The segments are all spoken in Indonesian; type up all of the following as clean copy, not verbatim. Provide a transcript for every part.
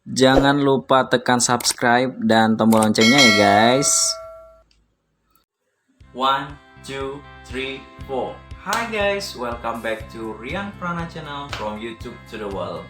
Jangan lupa tekan subscribe dan tombol loncengnya ya guys. 1, 2, 3, 4. Hi guys, welcome back to Rian Prana Channel from YouTube to the world.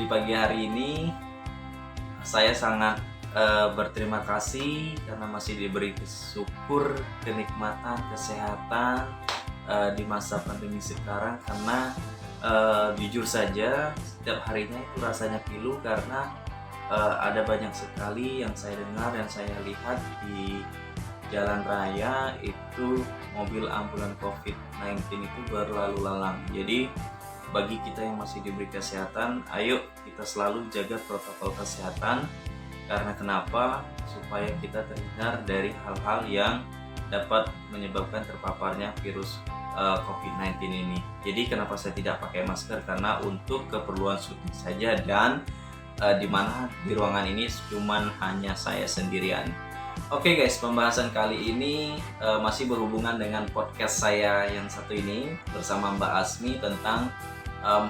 Di pagi hari ini saya sangat berterima kasih karena masih diberi syukur, kenikmatan, kesehatan di masa pandemi sekarang, karena jujur saja setiap harinya itu rasanya pilu karena ada banyak sekali yang saya dengar dan saya lihat di jalan raya itu mobil ambulan COVID-19 itu berlalu lalang. Jadi bagi kita yang masih diberi kesehatan, ayo kita selalu jaga protokol kesehatan. Karena kenapa? Supaya kita terhindar dari hal-hal yang dapat menyebabkan terpaparnya virus COVID-19 ini. Jadi kenapa saya tidak pakai masker? Karena untuk keperluan syuting saja, dan di mana di ruangan ini cuman hanya saya sendirian. Oke guys, pembahasan kali ini masih berhubungan dengan podcast saya yang satu ini bersama Mbak Asmi tentang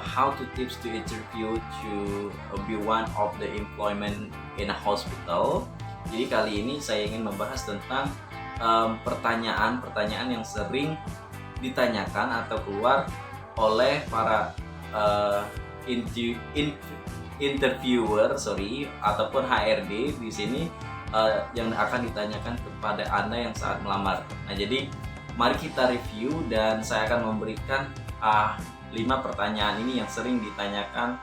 how to tips to interview to be one of the employment in a hospital. Jadi kali ini saya ingin membahas tentang pertanyaan-pertanyaan yang sering ditanyakan atau keluar oleh para interviewer ataupun HRD di sini yang akan ditanyakan kepada Anda yang saat melamar. Nah, jadi mari kita review dan saya akan memberikan 5 pertanyaan ini yang sering ditanyakan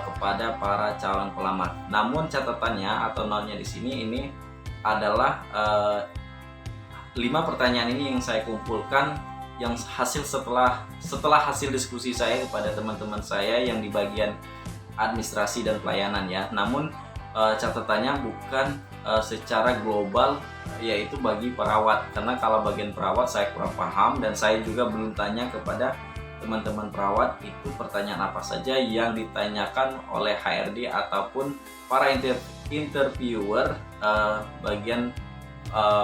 kepada para calon pelamar. Namun catatannya atau notnya di sini ini adalah 5 pertanyaan ini yang saya kumpulkan yang hasil setelah hasil diskusi saya kepada teman-teman saya yang di bagian administrasi dan pelayanan ya. Namun catatannya bukan secara global, yaitu bagi perawat, karena kalau bagian perawat saya kurang paham dan saya juga belum tanya kepada teman-teman perawat itu pertanyaan apa saja yang ditanyakan oleh HRD ataupun para interviewer bagian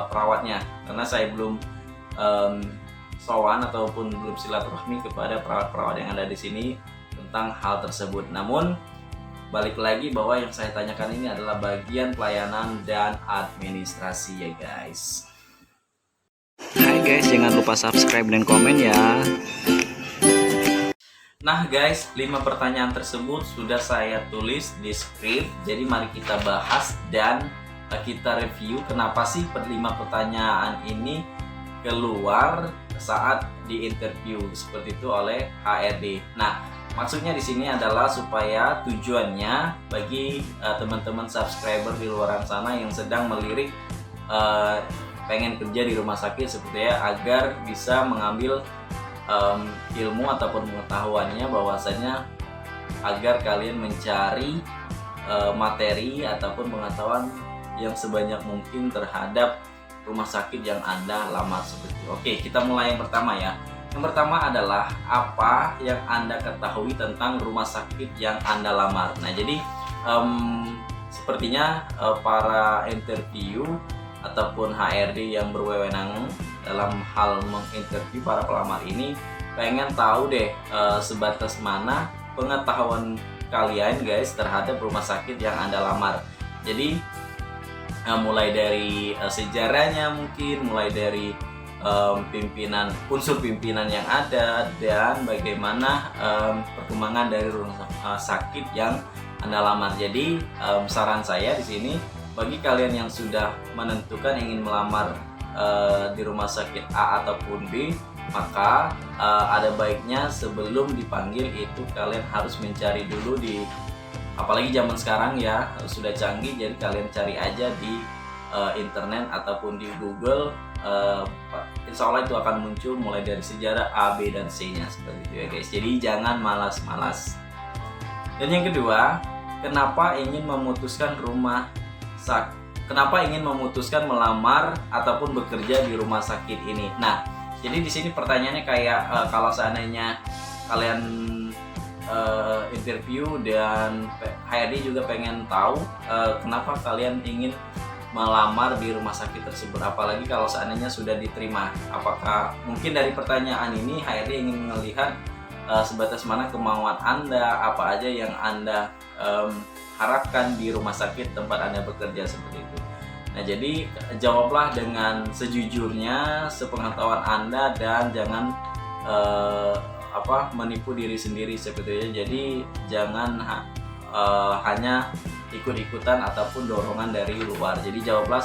perawatnya, karena saya belum sowan ataupun belum silaturahmi kepada perawat-perawat yang ada di sini tentang hal tersebut. Namun balik lagi bahwa yang saya tanyakan ini adalah bagian pelayanan dan administrasi ya guys. Hai guys, jangan lupa subscribe dan komen ya. Nah guys, 5 pertanyaan tersebut sudah saya tulis di skrip. Jadi mari kita bahas dan kita review kenapa sih 5 pertanyaan ini keluar saat di interview seperti itu oleh HRD. Nah, maksudnya di sini adalah supaya tujuannya bagi teman-teman subscriber di luar sana yang sedang melirik pengen kerja di rumah sakit seperti ya, agar bisa mengambil ilmu ataupun pengetahuannya, bahwasanya agar kalian mencari materi ataupun pengetahuan yang sebanyak mungkin terhadap rumah sakit yang Anda lamar seperti itu. Oke, kita mulai yang pertama ya. Yang pertama adalah apa yang Anda ketahui tentang rumah sakit yang Anda lamar. Nah, jadi sepertinya para interview ataupun HRD yang berwenang dalam hal menginterview para pelamar ini pengen tahu deh sebatas mana pengetahuan kalian guys terhadap rumah sakit yang Anda lamar. Jadi mulai dari sejarahnya mungkin, mulai dari unsur pimpinan yang ada, dan bagaimana perkembangan dari rumah sakit yang Anda lamar. Jadi saran saya di sini bagi kalian yang sudah menentukan ingin melamar di rumah sakit A ataupun B, maka ada baiknya sebelum dipanggil itu kalian harus mencari dulu apalagi zaman sekarang ya sudah canggih, jadi kalian cari aja di internet ataupun di Google, insya Allah itu akan muncul mulai dari sejarah A, B, dan C nya seperti itu ya guys. Jadi jangan malas-malas. Dan yang kedua, kenapa ingin memutuskan melamar ataupun bekerja di rumah sakit ini. Nah, jadi di sini pertanyaannya kayak kalau seandainya kalian interview dan HRD juga pengen tahu kenapa kalian ingin melamar di rumah sakit tersebut, apalagi kalau seandainya sudah diterima. Apakah mungkin dari pertanyaan ini HRD ingin melihat sebatas mana kemauan Anda, apa aja yang Anda harapkan di rumah sakit tempat Anda bekerja seperti itu. Nah, jadi jawablah dengan sejujurnya, sepengetahuan Anda, dan jangan menipu diri sendiri seperti itu. Jadi jangan hanya ikut-ikutan ataupun dorongan dari luar. Jadi jawablah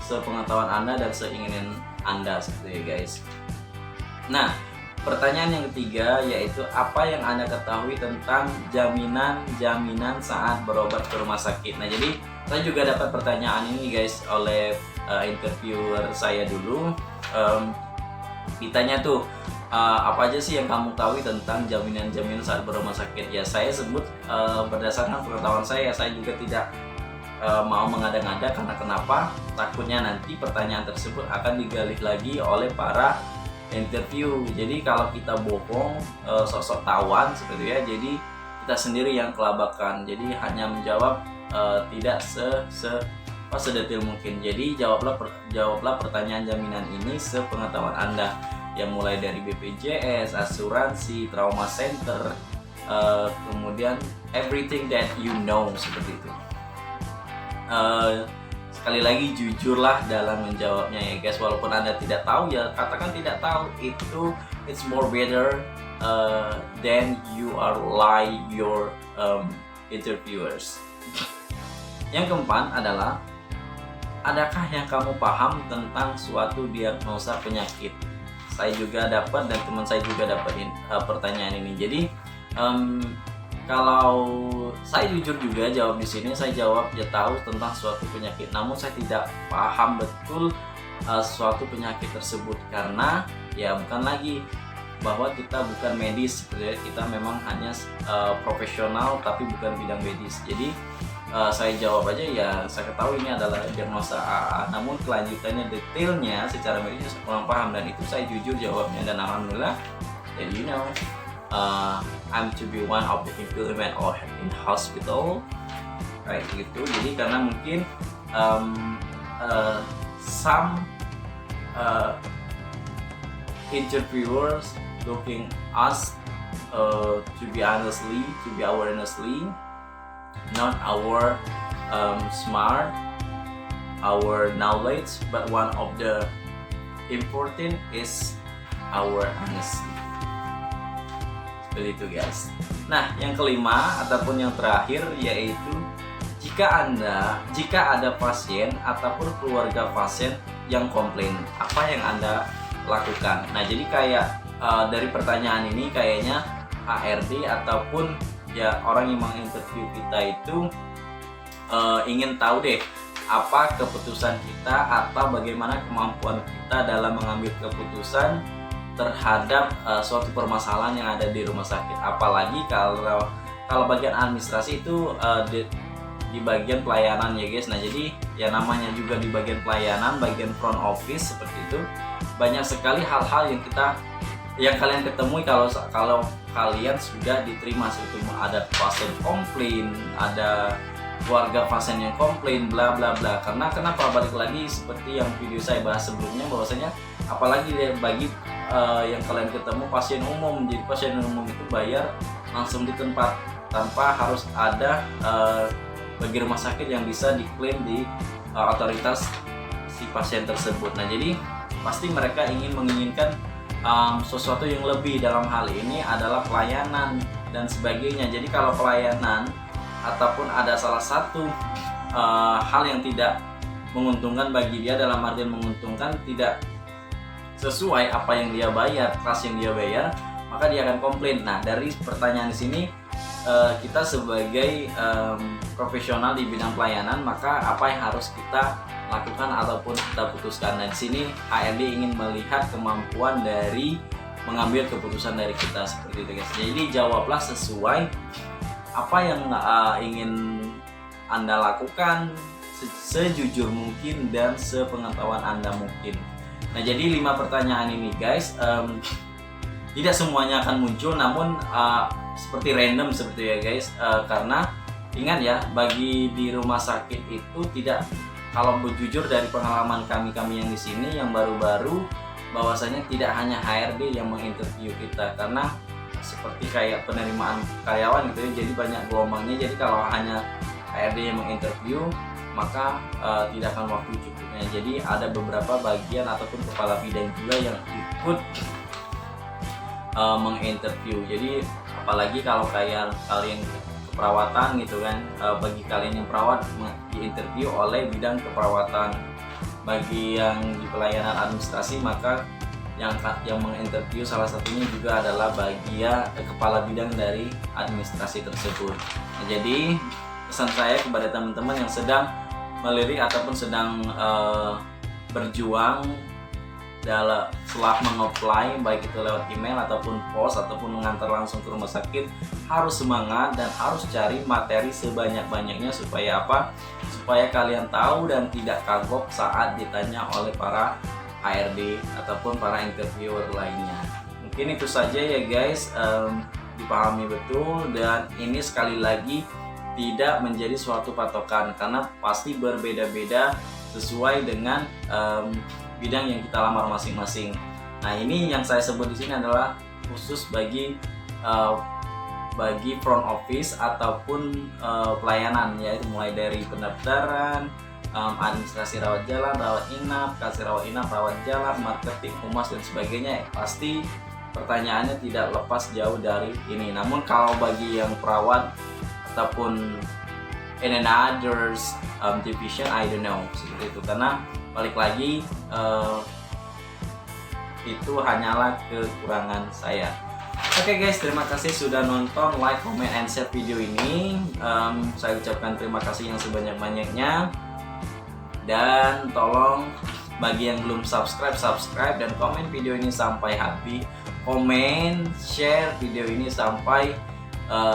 sepengetahuan Anda dan seinginin Anda seperti itu, guys. Nah, pertanyaan yang ketiga yaitu apa yang Anda ketahui tentang jaminan saat berobat ke rumah sakit. Nah, jadi saya juga dapat pertanyaan ini, guys, oleh interviewer saya dulu. Ditanya tuh, apa aja sih yang kamu tahu tentang jaminan saat berumah sakit? Ya, saya sebut berdasarkan pengetahuan saya juga tidak mau mengada-ngada, karena kenapa? Takutnya nanti pertanyaan tersebut akan digali lagi oleh para interview. Jadi kalau kita bohong, sok-sok tawan seperti ya, jadi kita sendiri yang kelabakan. Jadi hanya menjawab tidak sedetail mungkin. Jadi jawablah pertanyaan jaminan ini sepengetahuan Anda, yang mulai dari BPJS, asuransi, trauma center, kemudian everything that you know seperti itu. Sekali lagi, jujurlah dalam menjawabnya ya, guys. Walaupun Anda tidak tahu, ya katakan tidak tahu. It's more better than you are lie your interviewers. Yang keempat adalah, adakah yang kamu paham tentang suatu diagnosa penyakit? Saya juga dapat, dan teman saya juga dapetin pertanyaan ini. Jadi kalau saya jujur juga jawab di sini, saya jawab ya tahu tentang suatu penyakit, namun saya tidak paham betul suatu penyakit tersebut, karena ya bukan lagi bahwa kita bukan medis, sebenarnya kita memang hanya profesional tapi bukan bidang medis. Jadi saya jawab aja ya saya ketahui ini adalah diagnosa AA, namun kelanjutannya detailnya secara medis saya kurang paham, dan itu saya jujur jawabnya, dan alhamdulillah dan I'm to be one of the implement or in hospital kayak gitu. Jadi karena mungkin some interviewers looking us to be honestly not our smart, our knowledge, but one of the important is our honesty. Seperti itu, guys. Nah, yang kelima ataupun yang terakhir yaitu jika ada pasien ataupun keluarga pasien yang komplain, apa yang Anda lakukan? Nah, jadi kayak dari pertanyaan ini kayaknya HRD ataupun ya orang yang menginterview kita itu ingin tahu deh apa keputusan kita atau bagaimana kemampuan kita dalam mengambil keputusan terhadap suatu permasalahan yang ada di rumah sakit. Apalagi kalau bagian administrasi itu di bagian pelayanan ya, guys. Nah, jadi ya namanya juga di bagian pelayanan, bagian front office seperti itu, banyak sekali hal-hal yang kalian ketemui kalau kalian sudah diterima. Seperti ada pasien komplain, ada keluarga pasien yang komplain, bla bla bla. Karena kenapa? Balik lagi seperti yang video saya bahas sebelumnya, bahwasanya apalagi bagi yang kalian ketemu pasien umum. Jadi pasien umum itu bayar langsung di tempat tanpa harus ada bagi rumah sakit yang bisa diklaim di otoritas si pasien tersebut. Nah, jadi pasti mereka menginginkan sesuatu yang lebih. Dalam hal ini adalah pelayanan dan sebagainya. Jadi kalau pelayanan ataupun ada salah satu hal yang tidak menguntungkan bagi dia, dalam artian menguntungkan tidak sesuai apa yang dia bayar, kelas yang dia bayar, maka dia akan komplain. Nah, dari pertanyaan di sini kita sebagai profesional di bidang pelayanan, maka apa yang harus kita lakukan ataupun kita putuskan? Dan di sini HRD ingin melihat kemampuan dari mengambil keputusan dari kita seperti itu, guys. Jadi jawablah sesuai apa yang ingin Anda lakukan, sejujur mungkin dan sepengetahuan Anda mungkin. Nah, jadi 5 pertanyaan ini, guys, tidak semuanya akan muncul, namun seperti random seperti ya, guys. Karena ingat ya, bagi di rumah sakit itu tidak, kalau jujur dari pengalaman kami yang di sini yang baru-baru, bahwasanya tidak hanya HRD yang menginterview kita, karena seperti kayak penerimaan karyawan gitu ya, jadi banyak gelombangnya. Jadi kalau hanya HRD yang menginterview maka tidak akan waktu cukupnya. Jadi ada beberapa bagian ataupun kepala bidang juga yang ikut menginterview. Jadi apalagi kalau kalian keperawatan gitu kan, bagi kalian yang perawat diinterview oleh bidang keperawatan. Bagi yang di pelayanan administrasi maka yang menginterview salah satunya juga adalah bagian kepala bidang dari administrasi tersebut. Nah, jadi pesan saya kepada teman-teman yang sedang melirik ataupun sedang berjuang setelah mengapply, baik itu lewat email ataupun pos ataupun mengantar langsung ke rumah sakit, harus semangat dan harus cari materi sebanyak-banyaknya. Supaya apa? Supaya kalian tahu dan tidak kagok saat ditanya oleh para HRD ataupun para interviewer lainnya. Mungkin itu saja ya guys, dipahami betul, dan ini sekali lagi tidak menjadi suatu patokan karena pasti berbeda-beda sesuai dengan bidang yang kita lamar masing-masing. Nah, ini yang saya sebut di sini adalah khusus bagi front office ataupun pelayanan, yaitu mulai dari pendaftaran, administrasi rawat jalan, rawat inap, kasir rawat inap, rawat jalan, marketing, humas dan sebagainya. Pasti pertanyaannya tidak lepas jauh dari ini. Namun kalau bagi yang perawat ataupun in others division, I don't know, seperti itu, karena balik lagi itu hanyalah kekurangan saya. Oke guys, terima kasih sudah nonton, like, comment, and share video ini. Saya ucapkan terima kasih yang sebanyak-banyaknya, dan tolong bagi yang belum subscribe dan komen video ini sampai habis, komen, share video ini sampai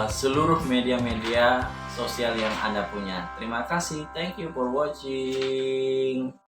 seluruh media-media sosial yang Anda punya. Terima kasih, thank you for watching.